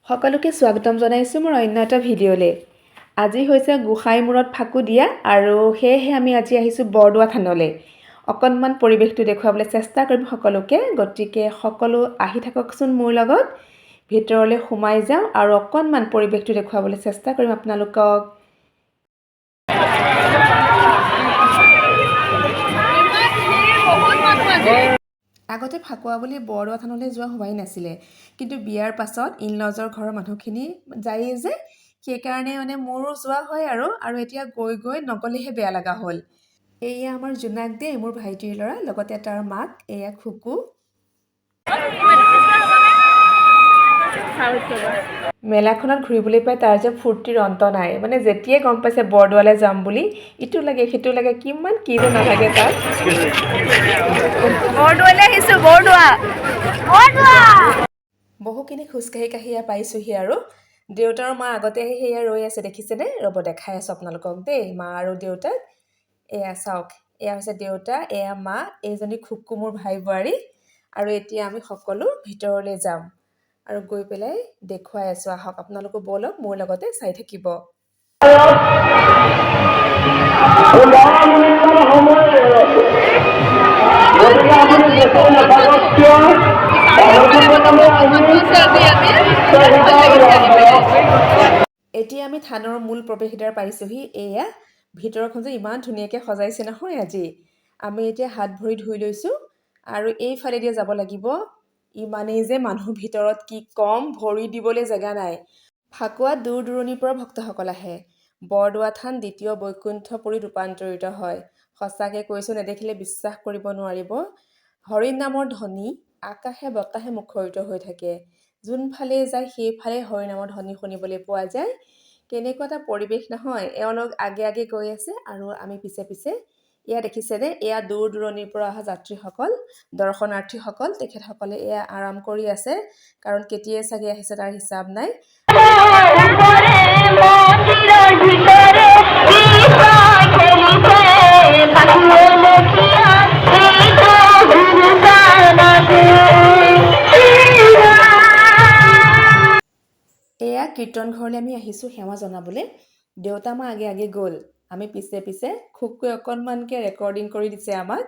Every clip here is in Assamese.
সকলোকে স্বাগতম জনাইছোঁ মোৰ অন্য এটা ভিডিঅ'লৈ। আজি হৈছে গোসাঁইমূৰত ফাকু দিয়া আৰু সেয়েহে আমি আজি আহিছোঁ বৰদোৱা থানলৈ। অকণমান পৰিৱেশটো দেখুৱাবলৈ চেষ্টা কৰিম সকলোকে, গতিকে সকলো আহি থাককচোন মোৰ লগত। ভিতৰলৈ সোমাই যাওঁ আৰু অকণমান পৰিৱেশটো দেখুৱাবলৈ চেষ্টা কৰিম আপোনালোকক। আগতে ফাকুৱা বুলি বৰদোৱা থানলৈ যোৱা হোৱাই নাছিলে, কিন্তু বিয়াৰ পাছত ইনলজৰ ঘৰৰ মানুহখিনি যায়েই যে, সেইকাৰণে মোৰো যোৱা হয় আৰু এতিয়া গৈ গৈ নগ'লেহে বেয়া লগা হ'ল। এয়া আমাৰ জোনাক দে, মোৰ ভাইটিৰ ল'ৰা, লগতে তাৰ মাক, এয়া খুকু। মেলাখনত ঘূৰিবলৈ পাই তাৰ যে ফূৰ্তিৰ অন্ত নাই। যেতিয়াই গম পাইছে বৰদোৱালৈ যাম বুলি, ইটো লাগে সিটো লাগে, কিমান কি যে নালাগে তাত। বৰদোৱালৈ আহিছোঁ, বৰদোৱা। বহুখিনি খোজকাঢ়ি কাঢ়ি পাইছোঁহি আৰু দেউতাৰ মা আগতে আহি সেয়া ৰৈ আছে, দেখিছেনে? ৰ'ব দেখাই আছোঁ আপোনালোকক দেই, মা আৰু দেউতাক। এয়া চাওক, এয়া হৈছে দেউতা, এয়া মা, এইজনী খুকু মোৰ ভাই বোৱাৰী। আৰু এতিয়া আমি সকলো ভিতৰলৈ যাম আৰু গৈ পেলাই দেখুৱাই আছোঁ। আহক আপোনালোকো ব'লক, মোৰ লগতে চাই থাকিব। এতিয়া আমি থানৰ মূল প্ৰৱেশদ্বাৰ পাইছোঁহি। এয়া ভিতৰখন যে ইমান ধুনীয়াকৈ সজাইছে নহয় আজি। আমি এতিয়া হাত ভৰি ধুই লৈছোঁ আৰু এইফালেদি যাব লাগিব। ইমানেই যে মানুহ ভিতৰত কি কম, ভৰি দিবলৈ জেগা নাই। ফাকুৱাত দূৰ দূৰণিৰ পৰা ভক্তসকল আহে। বৰদোৱা থান দ্বিতীয় বৈকুণ্ঠপুৰীত ৰূপান্তৰিত হয়। সঁচাকৈ কৈছোঁ, নেদেখিলে বিশ্বাস কৰিব নোৱাৰিব। হৰি নামৰ ধ্বনি আকাশে বতাহে মুখৰিত হৈ থাকে। যোনফালে যায় সেইফালে হৰি নামৰ ধ্বনি শুনিবলৈ পোৱা যায়। কেনেকুৱা এটা পৰিৱেশ নহয়। এওঁলোক আগে আগে গৈ আছে আৰু আমি পিছে পিছে। এয়া দেখিছেনে? এয়া দূৰ দূৰণিৰ পৰা অহা যাত্ৰীসকল, দৰ্শনাৰ্থীসকল। তেখেতসকলে এয়া আৰাম কৰি আছে, কাৰণ কেতিয়াই চাগে আহিছে তাৰ হিচাপ নাই। এয়া কীৰ্তন ঘৰলৈ আমি আহিছোঁ সেৱা জনাবলৈ। দেউতা মা আগে আগে গ'ল, আমি পিছে পিছে। খুবকৈ অকণমানকৈ ৰেকৰ্ডিং কৰি দিছে আমাক।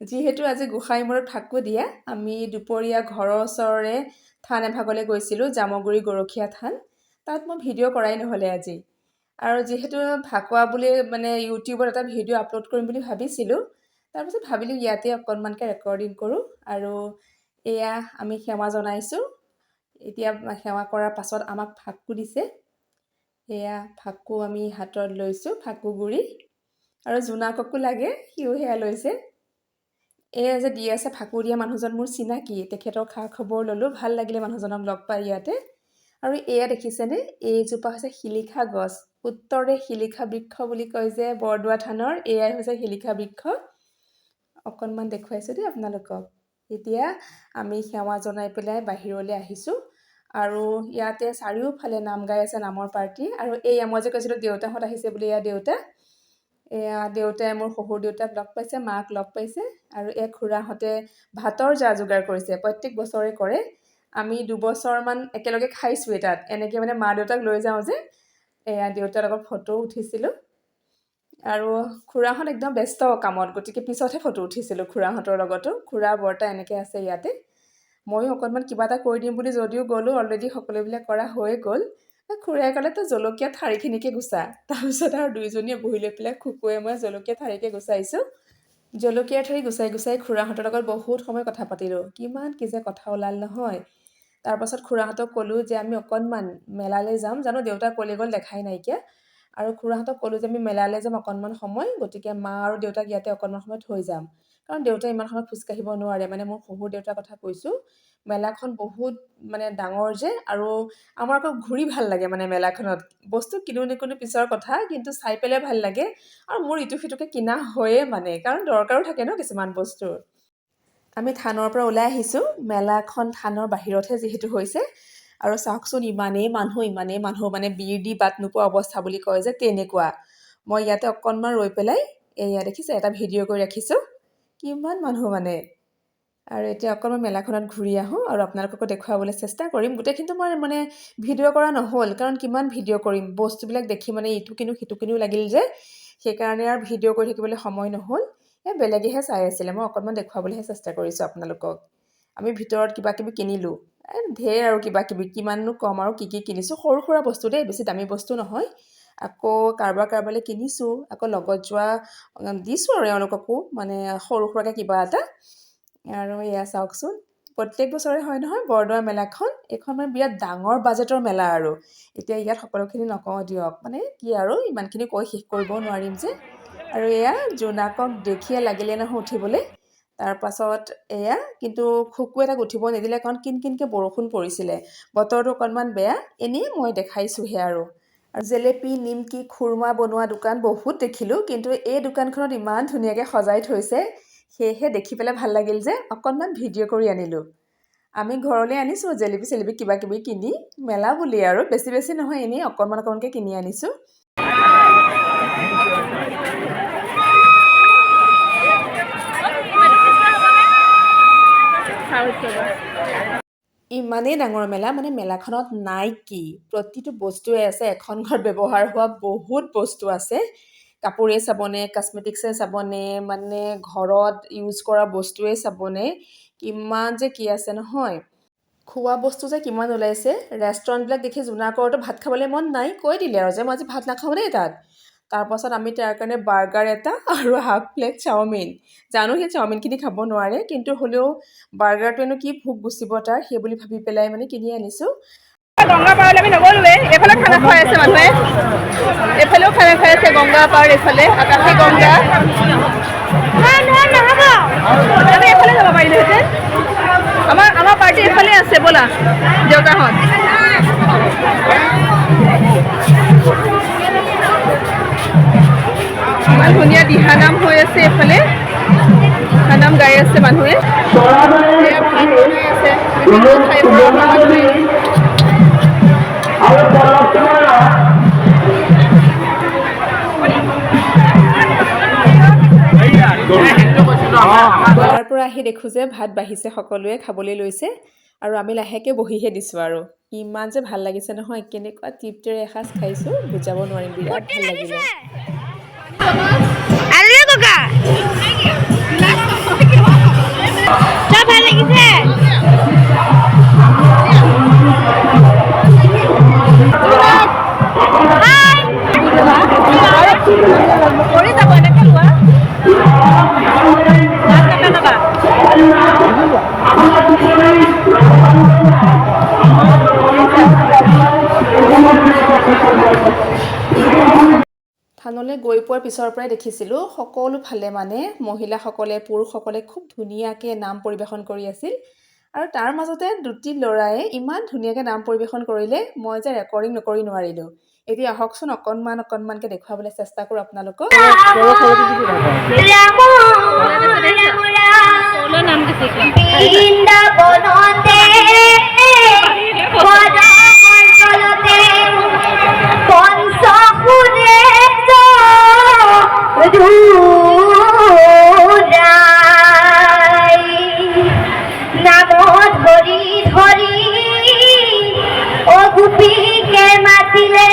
যিহেতু আজি গোসাঁইমূৰত ফাকু দিয়া, আমি দুপৰীয়া ঘৰৰ ওচৰৰে থান এভাগলৈ গৈছিলোঁ, জামুগুৰি গৰখীয়া থান। তাত মই ভিডিঅ' কৰাই নহ'লে আজি। আৰু যিহেতু ফাকুৱা বুলি ইউটিউবত এটা ভিডিঅ' আপলোড কৰিম বুলি ভাবিছিলোঁ, তাৰপিছত ভাবিলোঁ ইয়াতে অকণমানকৈ ৰেকৰ্ডিং কৰোঁ। আৰু এয়া আমি সেৱা জনাইছোঁ। এতিয়া সেৱা কৰাৰ পাছত আমাক ফাকু দিছে। এয়া ফাকু আমি হাতত লৈছোঁ, ফাকু গুৰি। আৰু জোনাককো লাগে, সিও সেয়া লৈছে। এয়া যে দি আছে ফাকু দিয়া মানুহজন মোৰ চিনাকি, তেখেতৰ খা খবৰ ল'লোঁ। ভাল লাগিলে মানুহজনক লগ পাই ইয়াতে। আৰু এয়া দেখিছেনে? এইজোপা হৈছে শিলিখা গছ। উত্তৰে শিলিখা বৃক্ষ বুলি কয় যে বৰদোৱা থানৰ, এয়াই হৈছে শিলিখা বৃক্ষ। অকণমান দেখুৱাইছোঁ দেই আপোনালোকক। এতিয়া আমি সেৱা জনাই পেলাই বাহিৰলৈ আহিছোঁ। আৰু ইয়াতে চাৰিওফালে নাম গাই আছে নামৰ পাৰ্টি। আৰু এয়া মই যে কৈছিলোঁ দেউতাহঁত আহিছে বুলি, এয়া দেউতা। এয়া দেউতাই মোৰ শহুৰ দেউতাক লগ পাইছে, মাক লগ পাইছে। আৰু এই খুৰাহঁতে ভাতৰ যা যোগাৰ কৰিছে, প্ৰত্যেক বছৰে কৰে। আমি 2 বছৰমান একেলগে খাইছোঁৱে তাত। এনেকৈ মা দেউতাক লৈ যাওঁ যে। এয়া দেউতাৰ লগত ফটো উঠিছিলোঁ। আৰু খুৰাহঁত একদম ব্যস্ত কামত, গতিকে পিছতহে ফটো উঠিছিলোঁ খুৰাহঁতৰ লগতো। খুৰা বৰ্তা এনেকৈ আছে ইয়াতে। ময়ো অকণমান কিবা এটা কৰি দিম বুলি যদিও গ'লোঁ, অলৰেডি সকলোবিলাক কৰা হৈ গ'ল। খুৰাই ক'লে তই জলকীয়া ঠাৰিখিনিকে গুচা। তাৰপিছত আৰু দুইজনীয়ে বহি লৈ পেলাই খুকুৱে মই জলকীয়া ঠাৰিকে গুচাইছোঁ। জলকীয়া ঠাৰি গুচাই গুচাই খুৰাহঁতৰ লগত বহুত সময় কথা পাতিলোঁ। কিমান কি যে কথা ওলাল নহয়। তাৰপাছত খুৰাহঁতক ক'লোঁ যে আমি অকণমান মেলালৈ যাম। জানো দেউতা ক'লৈ গ'ল দেখাই নাইকিয়া। আৰু খুৰাহঁতক ক'লোঁ যে আমি মেলালৈ যাম অকণমান সময়, গতিকে মা আৰু দেউতাক ইয়াতে অকণমান সময় থৈ যাম। কাৰণ দেউতাই ইমান সময় খোজকাঢ়িব নোৱাৰে। মোৰ শহুৰ দেউতাৰ কথা কৈছোঁ। মেলাখন বহুত ডাঙৰ যে, আৰু আমাৰ আকৌ ঘূৰি ভাল লাগে মেলাখনত। বস্তু কিনো নিকিনো পিছৰ কথা, কিন্তু চাই পেলাই ভাল লাগে। আৰু মোৰ ইটো সিটোকে কিনা হয়ে, কাৰণ দৰকাৰো থাকে ন কিছুমান বস্তুৰ। আমি থানৰ পৰা ওলাই আহিছোঁ। মেলাখন থানৰ বাহিৰতহে যিহেতু হৈছে। আৰু চাওকচোন ইমানেই মানুহ বিৰ দি বাট নোপোৱা অৱস্থা বুলি কয় যে তেনেকুৱা। মই ইয়াতে অকণমান ৰৈ পেলাই এয়া দেখিছে এটা ভিডিঅ' কৰি ৰাখিছোঁ। কিমান মানুহ আৰু এতিয়া অকণমান মেলাখনত ঘূৰি আহোঁ আৰু আপোনালোককো দেখুৱাবলৈ চেষ্টা কৰিম। গোটেইখিনিতো মই মানে ভিডিঅ' কৰা নহ'ল, কাৰণ কিমান ভিডিঅ' কৰিম, বস্তুবিলাক দেখি মানে ইটো কিনো সিটো কিনো লাগিল যে, সেইকাৰণে আৰু ভিডিঅ' কৰি থাকিবলৈ সময় নহ'ল। বেলেগেহে চাই আছিলে, মই অকণমান দেখুৱাবলৈহে চেষ্টা কৰিছোঁ আপোনালোকক। আমি ভিতৰত কিবা কিবি কিনিলোঁ, ঢেৰ আৰু কিবা কিবি, কিমাননো কম আৰু কি কিনিছোঁ, সৰু সুৰা বস্তু দেই, বেছি দামী বস্তু নহয়। আকৌ কাৰোবালৈ কিনিছোঁ, আকৌ লগত যোৱা দিছোঁ আৰু এওঁলোককো মানে সৰু সুৰাকৈ কিবা এটা। আৰু এয়া চাওকচোন, প্ৰত্যেক বছৰে হয় নহয় বৰদোৱা মেলাখন। এইখন মানে বিৰাট ডাঙৰ বাজেটৰ মেলা আৰু এতিয়া ইয়াত সকলোখিনি নকওঁ দিয়ক, মানে কি আৰু ইমানখিনি কৈ শেষ কৰিবও নোৱাৰিম যে। আৰু এয়া জোনাকক দেখিয়ে লাগিলে নহয় উঠিবলৈ। তাৰপাছত এয়া কিন্তু খুকু এটাক উঠিব নিদিলে, কাৰণ কিনকিনকৈ বৰষুণ পৰিছিলে, বতৰটো অকণমান বেয়া। এনেই মই দেখাইছোঁহে আৰু জেলেপি, নিমকি, খুৰমা বনোৱা দোকান বহুত দেখিলোঁ, কিন্তু এই দোকানখনত ইমান ধুনীয়াকৈ সজাই থৈছে, সেয়েহে দেখি পেলাই ভাল লাগিল যে অকণমান ভিডিঅ' কৰি আনিলোঁ। আমি ঘৰলৈ আনিছোঁ জেলেপি চেলেপি কিবা কিবি কিনি, মেলা বুলি আৰু বেছি বেছি নহয়, এনেই অকণমানকৈ কিনি আনিছোঁ। ইমানেই ডাঙৰ মেলা, মানে মেলাখনত নাই কি, প্ৰতিটো বস্তুৱে আছে। এখন ঘৰত ব্যৱহাৰ হোৱা বহুত বস্তু আছে। কাপোৰেই চাবনে, কছমেটিক্সে চাবনে, মানে ঘৰত ইউজ কৰা বস্তুৱেই চাবনে, কিমান যে কি আছে নহয়। খোৱা বস্তু যে কিমান ওলাইছে, ৰেষ্টুৰেণ্টবিলাক দেখি জোনাকৰতো ভাত খাবলৈ মন নাই, কৈ দিলে আৰু যে মই আজি ভাত নাখাওঁ দেই তাত। তাৰপাছত আমি তাৰ কাৰণে বাৰ্গাৰ এটা আৰু হাফ প্লেট চাওমিন, জানো সেই চাওমিনখিনি খাব নোৱাৰে, কিন্তু হ'লেও বাৰ্গাৰটোৱেনো কি ভোক গুচিব তাৰ, সেই বুলি ভাবি পেলাই মানে কিনি আনিছোঁ। গংগা পাৰলৈ আমি নগ'লোৱে, এইফালে খানা খুৱাই আছে মানুহে, এইফালেও খানা খাই আছে গংগা পাৰ, এইফালে আকাশী গংগা। আমি এইফালে যাব পাৰিলোহেঁতেন, আমাৰ পাৰ্টি এইফালে আছে, ব'লা দেউতাহঁত। ইমান ধুনীয়া দিহানাম হৈ আছে, এইফালে দিহানাম গাই আছে মানুহে, ভাত বনাই আছে বিভিন্ন ঠাইৰ পৰা অহা মানুহে। বজাৰ পৰা আহি দেখোঁ যে ভাত বাঢ়িছে, সকলোৱে খাবলৈ লৈছে, আৰু আমি লাহেকৈ বহিহে দিছোঁ। আৰু ইমান যে ভাল লাগিছে নহয়, কেনেকুৱা তৃপ্তিৰে এসাঁজ খাইছোঁ, বুজাব নোৱাৰিম, বিৰাট ভাল লাগিলে। ভাল লাগিছে। থানলৈ গৈ পোৱাৰ পিছৰ পৰাই দেখিছিলোঁ সকলো ফালে মানে মহিলাসকলে, পুৰুষসকলে খুব ধুনীয়াকৈ নাম পৰিৱেশন কৰি আছিল। আৰু তাৰ মাজতে দুটি ল'ৰাই ইমান ধুনীয়াকৈ নাম পৰিৱেশন কৰিলে, মই যে ৰেকৰ্ডিং নকৰি নোৱাৰিলোঁ। এতিয়া আহকচোন অকণমানকৈ দেখুৱাবলৈ চেষ্টা কৰোঁ আপোনালোকক। ধৰি ধৰি অ গোপীকে মাতিলে